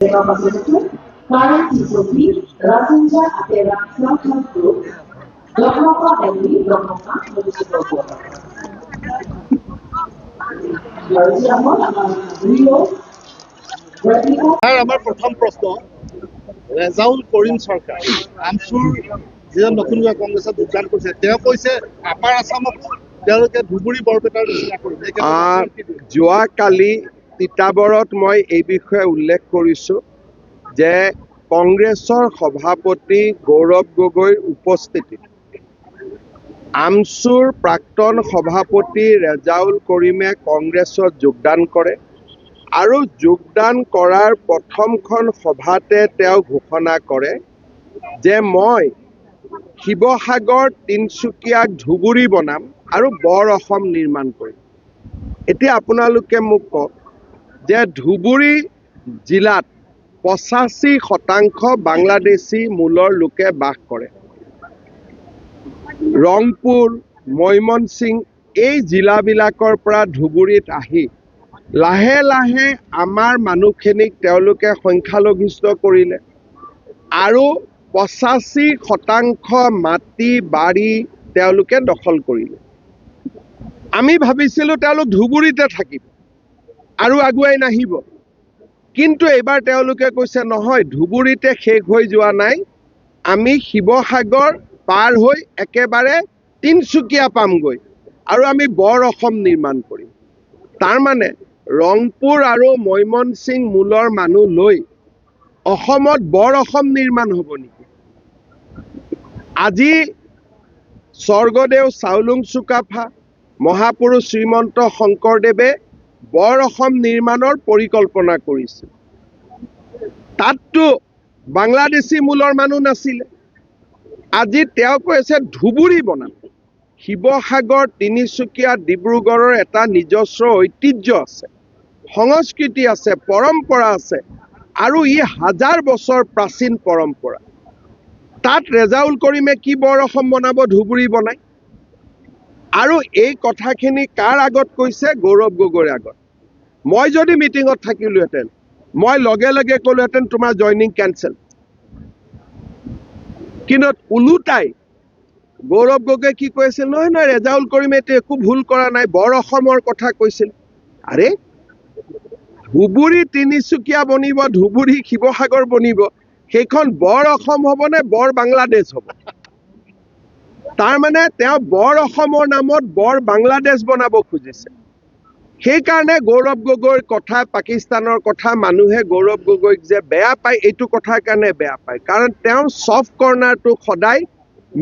Current Sophie, Rapunzel Atera Self-Help Group, Loknoka Henry, Loknoka Municipal Board. আমাৰ প্ৰথম প্ৰশ্ন ৰেজাউল কৰিম চৰকাৰ আমচুৰ যিজন নতুনকৈ কংগ্ৰেছত যোগদান কৰিছে তেওঁ কৈছে আপাৰ আছামকো তেওঁলোকে ধুবুৰী বৰপেটাৰ নিচিনা কৰিছে। যোৱাকালি তিতাবৰত মই এই বিষয়ে উল্লেখ কৰিছোঁ যে কংগ্ৰেছৰ সভাপতি গৌৰৱ গগৈৰ উপস্থিতিত আমচুৰ প্ৰাক্তন সভাপতি ৰেজাউল কৰিমে কংগ্ৰেছত যোগদান কৰে আৰু যোগদান কৰাৰ প্ৰথমখন সভাতে তেওঁ ঘোষণা কৰে যে মই শিৱসাগৰ তিনিচুকীয়াক ধুবুৰী বনাম আৰু বৰ অসম নিৰ্মাণ কৰিম। এতিয়া আপোনালোকে মোক কওক যে ধুবুৰী জিলাত 85% বাংলাদেশী মূলৰ লোকে বাস কৰে। ৰংপুৰ, ময়মনসিং এই জিলাবিলাকৰ পৰা ধুবুৰীত আহি লাহে লাহে আমাৰ মানুহখিনিক তেওঁলোকে সংখ্যালঘিষ্ঠ কৰিলে আৰু 85% মাটি বাৰী তেওঁলোকে দখল কৰিলে। আমি ভাবিছিলোঁ তেওঁলোক ধুবুৰীতে থাকিব আৰু আগুৱাই নাহিব, কিন্তু এইবাৰ তেওঁলোকে কৈছে নহয়, ধুবুৰীতে শেষ হৈ যোৱা নাই, আমি শিৱসাগৰ পাৰ হৈ একেবাৰে তিনিচুকীয়া পামগৈ আৰু আমি বৰ অসম নিৰ্মাণ কৰিম। তাৰমানে ৰংপুৰ আৰু ময়মনসিং মূলৰ মানুহ লৈ অসমত বৰ অসম নিৰ্মাণ হ'ব নেকি? আজি স্বৰ্গদেউ চাওলুং চুকাফা, মহাপুৰুষ শ্ৰীমন্ত শংকৰদেৱে বৰ অসম নিৰ্মাণৰ পৰিকল্পনা কৰিছিল। তাততো বাংলাদেশী মূলৰ মানুহ নাছিলে। আজি তেওঁ কৈছে ধুবুৰী বনাম। শিৱসাগৰ, তিনিচুকীয়া, ডিব্ৰুগড়ৰ এটা নিজস্ব ঐতিহ্য আছে, সংস্কৃতি আছে, পৰম্পৰা আছে আৰু ই হাজাৰ বছৰ প্ৰাচীন পৰম্পৰা। তাত ৰেজাউল কৰিমে কি বৰ অসম বনাব ধুবুৰী বনাই? আৰু এই কথাখিনি কাৰ আগত কৈছে? গৌৰৱ গগৈৰ আগত। মই যদি মিটিঙত থাকিলোহেঁতেন মই লগে লগে ক'লোহেঁতেন তোমাৰ জইনিং কেঞ্চেল। কিন্তু ওলোটাই গৌৰৱ গগৈ কি কৈছিল? নহয় নহয়, ৰেজাউল কৰিমে একো ভুল কৰা নাই, বৰ অসমৰ কথা কৈছিল। আৰে ধুবুৰী তিনিচুকীয়া বনিব, ধুবুৰী শিৱসাগৰ বনিব, সেইখন বৰ অসম হ'ব নে বৰ বাংলাদেশ হ'ব? তাৰমানে তেওঁ বৰ অসমৰ নামত বৰ বাংলাদেশ বনাব খুজিছে। সেইকাৰণে গৌৰৱ গগৈৰ কথা, পাকিস্তানৰ কথা মানুহে গৌৰৱ গগৈক যে বেয়া পায়, এইটো কথাৰ কাৰণে বেয়া পায়, কাৰণ তেওঁ ছফ্ট কৰ্ণাৰটো সদায়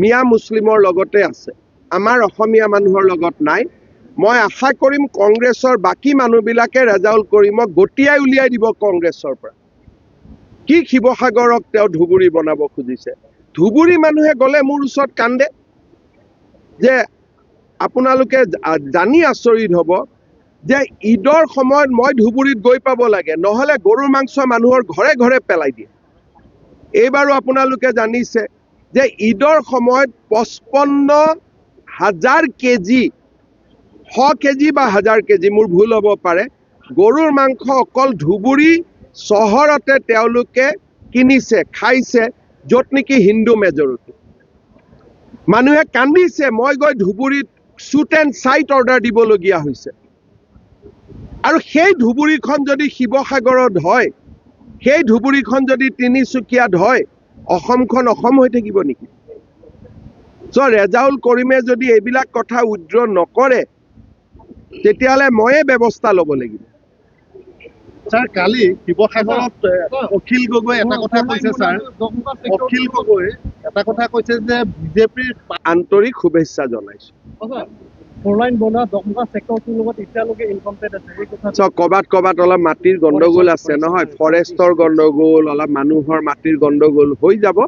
মিয়া মুছলিমৰ লগতে আছে, আমাৰ অসমীয়া মানুহৰ লগত নাই। মই আশা কৰিম কংগ্ৰেছৰ বাকী মানুহবিলাকে ৰেজাউল কৰিমক গতিয়াই উলিয়াই দিব কংগ্ৰেছৰ পৰা। কি শিৱসাগৰক তেওঁ ধুবুৰী বনাব খুজিছে? ধুবুৰী মানুহে গ'লে মোৰ ওচৰত কান্দে যে আপোনালোকে জানি আচৰিত হ'ব যে ঈদৰ সময়ত মই ধুবুৰীত গৈ পাব লাগে, নহ'লে গৰুৰ মাংস মানুহৰ ঘৰে ঘৰে পেলাই দিয়ে। এইবাৰো আপোনালোকে জানিছে যে ঈদৰ সময়ত 55,000 কেজি, 100 কেজি বা 1000 কেজি, মোৰ ভুল হ'ব পাৰে, গৰুৰ মাংস অকল ধুবুৰী চহৰতে তেওঁলোকে কিনিছে, খাইছে, য'ত নেকি হিন্দু মেজৰিটি। মানুহে কান্দিছে, মই গৈ ধুবুৰীত শ্বুট এণ্ড চাইট অৰ্ডাৰ দিবলগীয়া হৈছে। আৰু সেই ধুবুৰীখন যদি শিৱসাগৰত হয়, সেই ধুবুৰীখন যদি তিনিচুকীয়াত হয়, অসমখন অসম হৈ থাকিব নেকি? ৰেজাউল কৰিমে যদি এইবিলাক কথা উইথড্ৰ নকৰে তেতিয়াহ'লে ময়ে ব্যৱস্থা ল'ব লাগিব। ছাৰ, কালি শিৱসাগৰত অখিল গগৈ এটা কথা কৈছে, ছাৰ অখিল গগৈ এটা কথা কৈছে যে বিজেপিৰ আন্তৰিক শুভেচ্ছা জনাইছো। ক'ৰবাত ক'ৰবাত অলপ মাটিৰ গণ্ডগোল আছে নহয়, ফৰেষ্টৰ গণ্ডগোল, অলপ মানুহৰ মাটিৰ গণ্ডগোল হৈ যাব,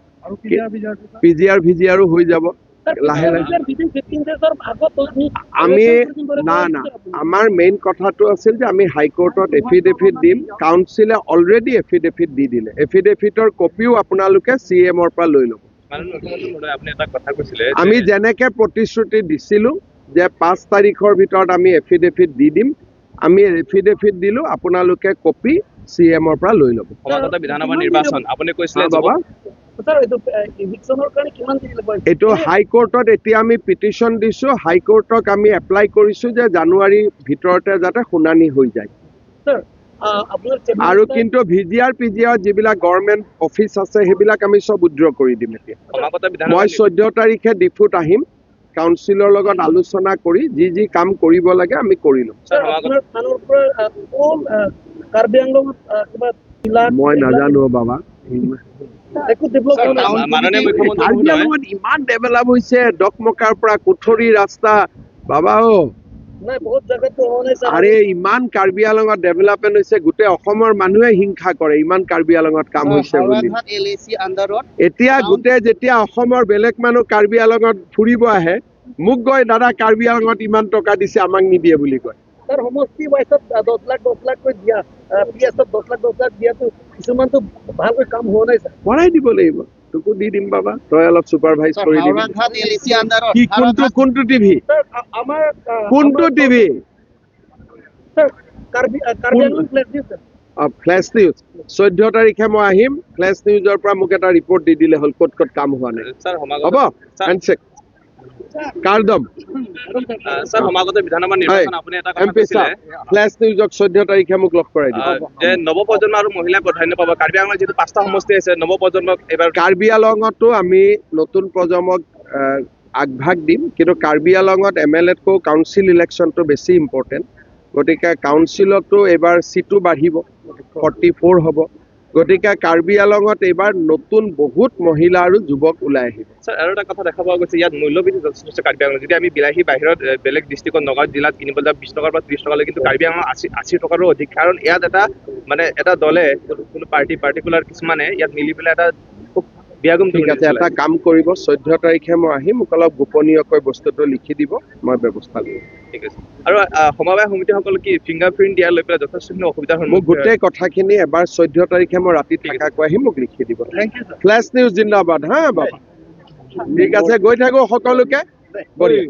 পিজিআৰ ভিজিআৰো হৈ যাব লাহে লাহে। আমি না আমাৰ মেইন কথাটো আছিল যে আমি হাইকোৰ্টত এফিডেভিট দিম। কাউন্সিলে অলৰেডি এফিডেভিট দি দিলে। এফিডেভিটৰ কপিও আপোনালোকে CM-ৰ পৰা লৈ ল'ব। আমি যেনেকে প্ৰতিশ্ৰুতি দিছিলোঁ যে 5 তাৰিখৰ ভিতৰত আমি এফিডেভিট দি দিম, আমি এফিডেভিট দিলোঁ, আপোনালোকে কপি CM-ৰ পৰা লৈ ল'ব। সমাগত বিধানসভা নিৰ্বাচন আপুনি কৈছিলে বাবা স্যাৰ এইটো ইভিকশ্যনৰ কাৰণে কিমান দেৰি লাগিব এইটো হাইকোৰ্টত এতিয়া আমি পিটিশ্যন দিছোঁ, হাইকোৰ্টক আমি এপ্লাই কৰিছোঁ যে জানুৱাৰীৰ ভিতৰতে যাতে শুনানি হৈ যায়। স্যাৰ আপোনাৰ আৰু কিন্তু VGR PGR যিবিলাক গভৰ্ণমেণ্ট অফিচ আছে সেইবিলাক আমি চব উইথড্ৰ কৰি দিম এতিয়া। সমাগত মই বিধানসভা 14 তাৰিখে ডিফুত আহিম, কাউন্সিলৰ লগত আলোচনা কৰি যি কাম কৰিব লাগে আমি কৰি ল'ম। স্যাৰ আপোনাৰ ফালৰ পৰা কাৰ্বি আংলঙত কিবা মই নাজানো বাবা। একো ডেভেলপ হোৱা নাই মাননীয় মুখ্যমন্ত্ৰী কাৰ্বি মহোদয় আংলঙত ইমান ডেভেলপ হৈছে, ডকমকাৰ পৰা কুঠৰি ৰাস্তা বাবা নাই বহুত জাগাতো হোৱা নাই স্যাৰ আৰে ইমান কাৰ্বি আংলঙত ডেভেলপমেণ্ট হৈছে, গোটেই অসমৰ মানুহে হিংসা কৰে ইমান কাৰ্বি আংলঙত কাম হৈছে বুলি। LAC আন্ডাৰত এতিয়া যেতিয়া অসমৰ বেলেগ মানুহ কাৰ্বি আংলঙত ফুৰিব আহে, মোক গৈ দাদা কাৰ্বি আংলঙত ইমান টকা দিছে আমাক নিদিয়ে বুলি কয়। স্যাৰ সমষ্টি ৱাইজত 10 লাখ কৈ দিয়া পিএছত 10 লাখ দিয়াটো কিছুমানতো ভালকৈ কাম হোৱা নাই স্যাৰ ভৰাই দিব লাগিব, তোকো দি দিম বাবা, তই অলপ চুপাৰভাইজ কৰি দিবি। হাওৰাঘাট LAC আন্ডাৰত কি কোনটো টিভি স্যাৰ আমাৰ কোনটো TV sir Karbi Anglong place দিছে স্যাৰ ফ্লেছ নিউজ 14 তাৰিখে মই আহিম, ফ্লেছ নিউজৰ পৰা মোক এটা ৰিপৰ্ট দি দিলে হ'ল ক'ত কাম হোৱা নাই। স্যাৰ সমাগত হ'ব হেণ্ডছেক কাৰ্ডম স্যাৰ সমাগত বিধানসভা নিৰ্বাচন আপুনি এটা কথা MP কৈছিলে ছাৰ ফ্লেছ নিউজক 14 তাৰিখে মোক লগ কৰাই দিব। যে নৱপ্ৰজন্ম আৰু মহিলাই প্ৰাধান্য পাব। কাৰ্বি আংলঙত যিহেতু 5টা সমষ্টি আছে, নৱপ্ৰজন্মক এইবাৰ কাৰ্বি আংলঙতো আমি নতুন প্ৰজন্মক আগভাগ দিম, কিন্তু কাৰ্বি আংলঙত MLA-তকৈ কাউন্সিল ইলেকশ্যনটো বেছি ইম্পৰ্টেণ্ট। গতিকে কাউন্সিলতো এইবাৰ চিটো বাঢ়িব, 44 হ'ব। গতিকে কাৰ্বি আংলঙত এইবাৰ নতুন বহুত মহিলা আৰু যুৱক ওলাই আহিব। স্যাৰ আৰু এটা কথা দেখা পোৱা গৈছে, ইয়াত মূল্যবৃদ্ধি যথেষ্ট হৈছে কাৰ্বি আংলঙত। যদি আমি বিলাহী বাহিৰত বেলেগ ডিষ্ট্ৰিক্টত নগাঁও জিলাত কিনিব যাওঁ 20 টকাৰ পৰা 30 টকালৈ, কিন্তু কাৰ্বি আংলঙত 80 টকাৰো অধিক। কাৰণ ইয়াত এটা দলে কোনো পাৰ্টিকুলাৰ কিছুমানে ইয়াত মিলি পেলাই এটা খুব বিয়াগুম ঠিক আছে, এটা কাম কৰিব, 14 তাৰিখে মই আহিম, মোক অলপ গোপনীয়কৈ বস্তুটো লিখি দিব, মই ব্যৱস্থা কৰিম। ঠিক আছে। আৰু সমবায় সমিতিসকল কি ফিংগাৰ প্ৰিণ্ট দিয়া লৈ পেলাই যথেষ্টখিনি অসুবিধাৰ মোক সন্মুখীন গোটেই কথাখিনি এবাৰ 14 তাৰিখে মই ৰাতি থাকাকৈ আহিম, মোক লিখি দিব। ফ্লেছ নিউজ জিন্দাবাদ হা বাবা। ঠিক আছে, গৈ থাকো সকলোকে। বঢ়িয়া।